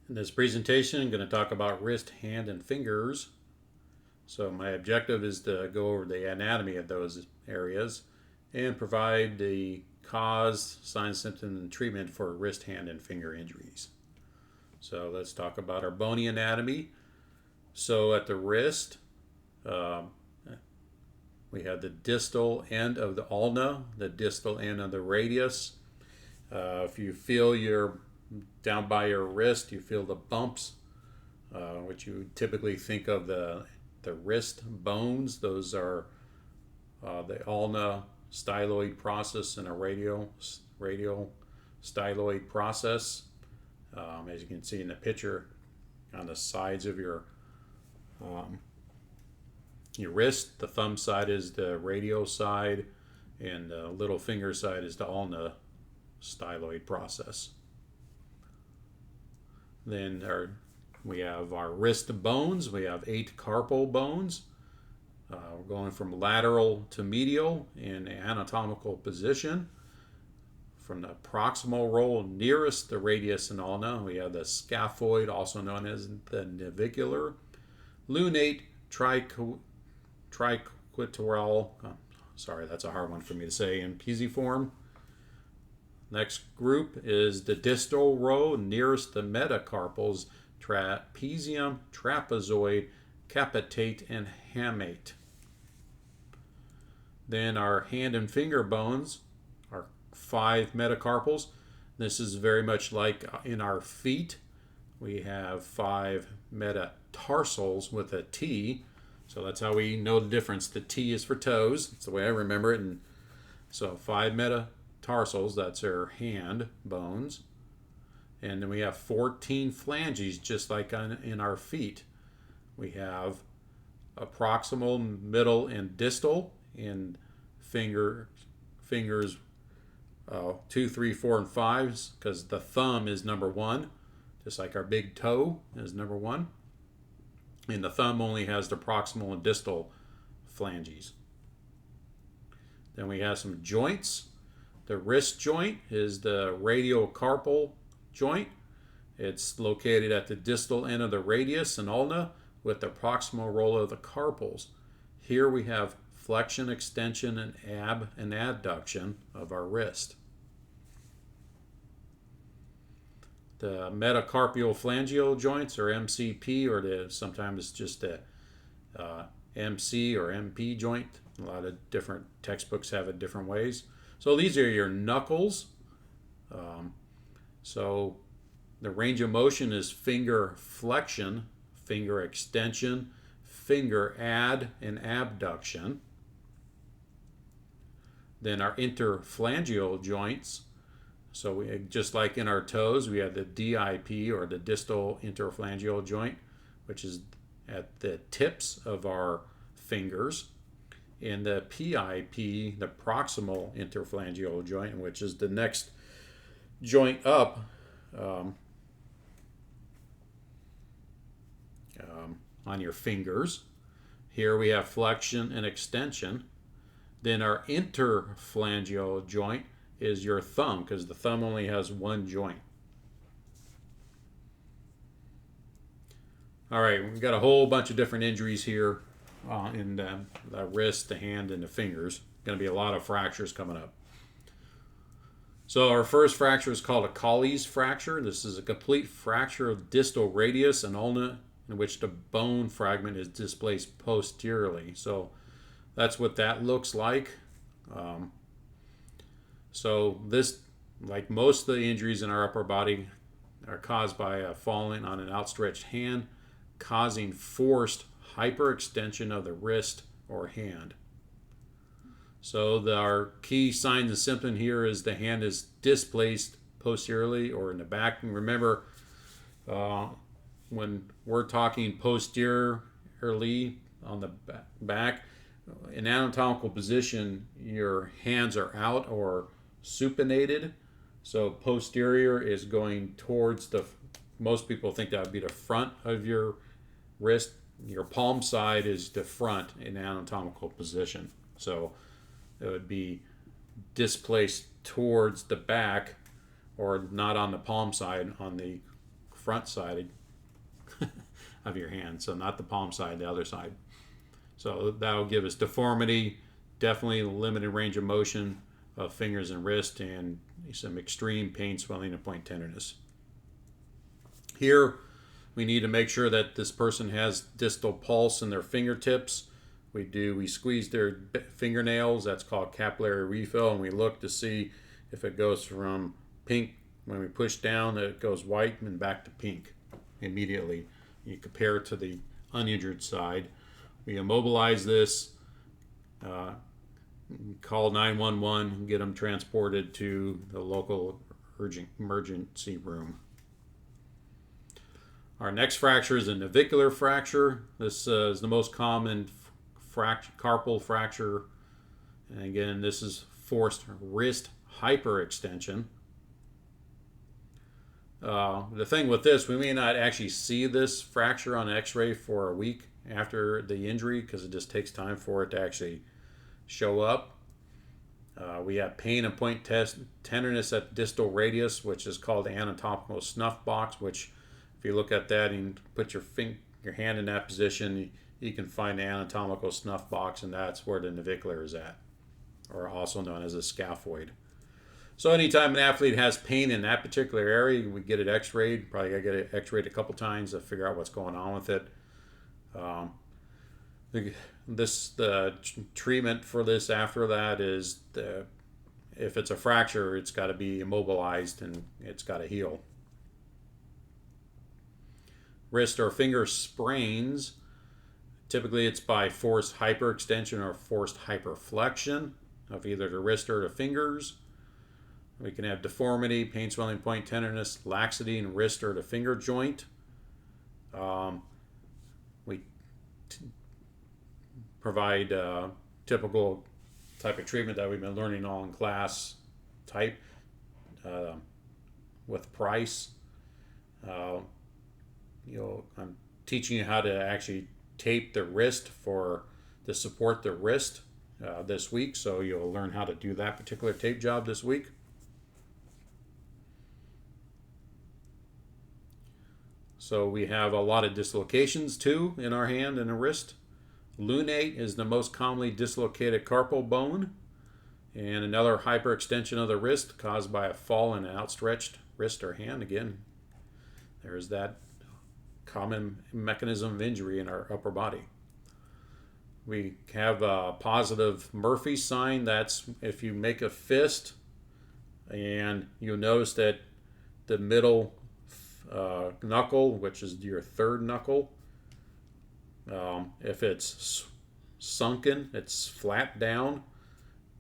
In this presentation, I'm going to talk about wrist, hand, and fingers. So my objective is to go over the anatomy of those areas and provide the cause, signs, symptoms, and treatment for wrist, hand, and finger injuries. So let's talk about our bony anatomy. So at the wrist, we have the distal end of the ulna, the distal end of the radius. If you feel your down by your wrist, you feel the bumps, which you typically think of the wrist bones. Those are the ulna styloid process and a radial styloid process. As you can see in the picture, on the sides of your wrist, the thumb side is the radial side, and the little finger side is the ulna styloid process. Then we have our wrist bones. We have 8 carpal bones. We're going from lateral to medial in anatomical position. From the proximal roll nearest the radius and ulna, we have the scaphoid, also known as the navicular, lunate, triquetral, sorry, that's a hard one for me to say, in pisiform. Next group is the distal row nearest the metacarpals, trapezium, trapezoid, capitate, and hamate. Then our hand and finger bones are 5 metacarpals. This is very much like in our feet. We have 5 metatarsals with a T. So that's how we know the difference. The T is for toes. That's the way I remember it. And so 5 metatarsals, that's our hand bones. And then we have 14 phalanges, just like in our feet. We have a proximal, middle, and distal in fingers 2, 3, 4, and 5, because the thumb is number 1, just like our big toe is number 1. And the thumb only has the proximal and distal phalanges. Then we have some joints. The wrist joint is the radiocarpal joint. It's located at the distal end of the radius and ulna with the proximal roll of the carpals. Here we have flexion, extension, and adduction of our wrist. The metacarpophalangeal joints, or MCP, or sometimes just a MC or MP joint. A lot of different textbooks have it different ways. So these are your knuckles. So the range of motion is finger flexion, finger extension, finger add, and abduction. Then our interphalangeal joints. So just like in our toes, we have the DIP, or the distal interphalangeal joint, which is at the tips of our fingers. And the PIP, the proximal interphalangeal joint, which is the next joint up on your fingers. Here we have flexion and extension. Then our interphalangeal joint is your thumb, because the thumb only has 1 joint. All right, we've got a whole bunch of different injuries here in the wrist, the hand, and the fingers. Going to be a lot of fractures coming up. So our first fracture is called a Colles fracture. This is a complete fracture of distal radius and ulna in which the bone fragment is displaced posteriorly. So that's what that looks like. So this, like most of the injuries in our upper body, are caused by falling on an outstretched hand, causing forced hyperextension of the wrist or hand. So our key signs and symptom here is the hand is displaced posteriorly or in the back. And remember, when we're talking posteriorly on the back, in anatomical position, your hands are out or supinated. So posterior is going towards most people think that would be the front of your wrist. Your palm side is the front in anatomical position. So it would be displaced towards the back, or not on the palm side, on the front side of your hand, so not the palm side, the other side. So that'll give us deformity, definitely limited range of motion of fingers and wrist, and some extreme pain, swelling, and point tenderness. Here, we need to make sure that this person has distal pulse in their fingertips. We squeeze their fingernails, that's called capillary refill, and we look to see if it goes from pink, when we push down, that it goes white and back to pink immediately. You compare it to the uninjured side. We immobilize this, call 911, and get them transported to the local urgent emergency room. Our next fracture is a navicular fracture. This is the most common carpal fracture. And again, this is forced wrist hyperextension. The thing with this, we may not actually see this fracture on x-ray for a week after the injury because it just takes time for it to actually show up. We have pain and point tenderness at distal radius, which is called the anatomical snuff box, which if you look at that and put your hand in that position, you can find the anatomical snuff box, and that's where the navicular is at, or also known as a scaphoid. So anytime an athlete has pain in that particular area, we get it x-rayed. Probably got to get it x-rayed a couple times to figure out what's going on with it. The treatment for this after that is if it's a fracture, it's got to be immobilized and it's got to heal. Wrist or finger sprains, typically it's by forced hyperextension or forced hyperflexion of either the wrist or the fingers. We can have deformity, pain, swelling, point tenderness, laxity in wrist or the finger joint. We provide typical type of treatment that we've been learning all in class type with price. I'm teaching you how to actually tape the wrist to support the wrist this week, so you'll learn how to do that particular tape job this week. So we have a lot of dislocations too in our hand and the wrist. Lunate is the most commonly dislocated carpal bone, and another hyperextension of the wrist caused by a fall in an outstretched wrist or hand. Again, there's that common mechanism of injury in our upper body. We have a positive Murphy sign. That's if you make a fist and you'll notice that the middle knuckle, which is your third knuckle, if it's sunken, it's flat down,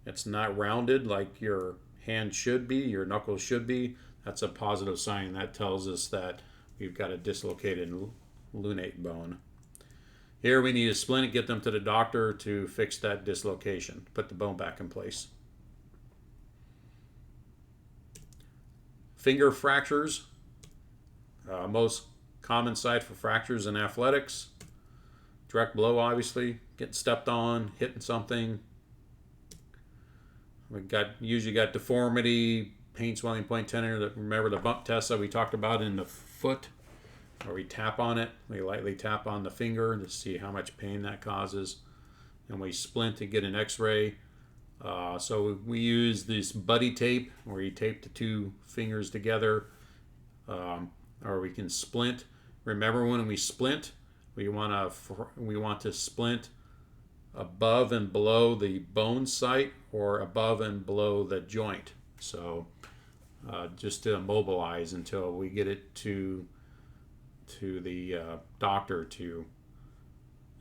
it's not rounded like your hand should be, your knuckles should be, that's a positive sign. That tells us that we've got a dislocated lunate bone. Here we need to splint it, get them to the doctor to fix that dislocation, put the bone back in place. Finger fractures, most common site for fractures in athletics. Direct blow, obviously, getting stepped on, hitting something. We usually got deformity, pain, swelling, point tenderness. Remember the bump test that we talked about in the foot, where we tap on it. We lightly tap on the finger to see how much pain that causes, and we splint to get an X-ray. So we use this buddy tape, where you tape the two fingers together, or we can splint. Remember, when we splint, we want to splint above and below the bone site or above and below the joint. So just to immobilize until we get it to the doctor to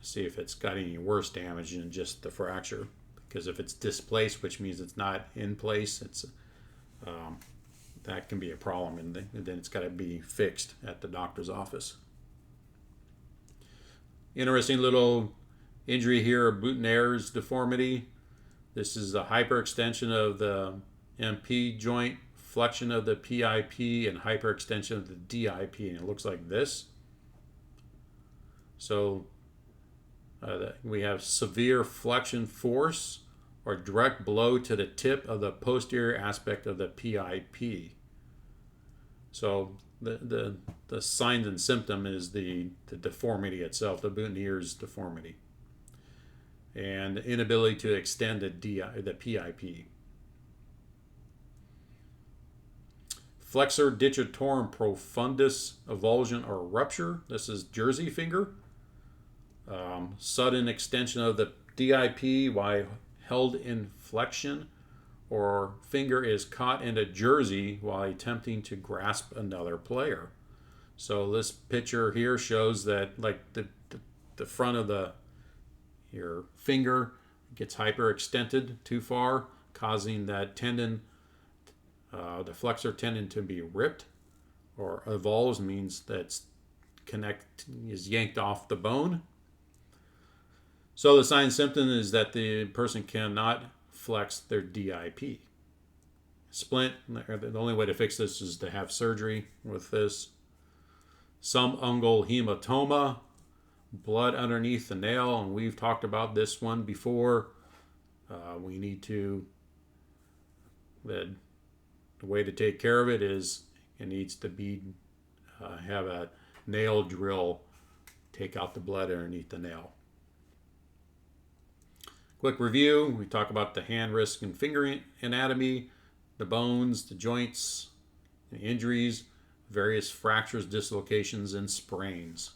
see if it's got any worse damage than just the fracture. Because if it's displaced, which means it's not in place, it's that can be a problem, and then it's got to be fixed at the doctor's office. Interesting little injury here, Boutonniere's deformity. This is a hyperextension of the MP joint, flexion of the PIP, and hyperextension of the DIP, and it looks like this. So we have severe flexion force or direct blow to the tip of the posterior aspect of the PIP. So the signs and symptom is the deformity itself, the Boutonniere's deformity, and inability to extend the PIP. Flexor digitorum profundus avulsion or rupture. This is Jersey finger. Sudden extension of the DIP while held in flexion, or finger is caught in a jersey while attempting to grasp another player. So this picture here shows that like the front of your finger gets hyperextended too far, causing that tendon, the flexor tendon, to be ripped, or avulsed means that is yanked off the bone. So the sign and symptom is that the person cannot flex their DIP. Splint, the only way to fix this is to have surgery with this. Subungal hematoma, blood underneath the nail, and we've talked about this one before. We need to, the way to take care of it is it needs to be, have a nail drill take out the blood underneath the nail. Quick review, we talk about the hand, wrist, and finger anatomy, the bones, the joints, the injuries, various fractures, dislocations, and sprains.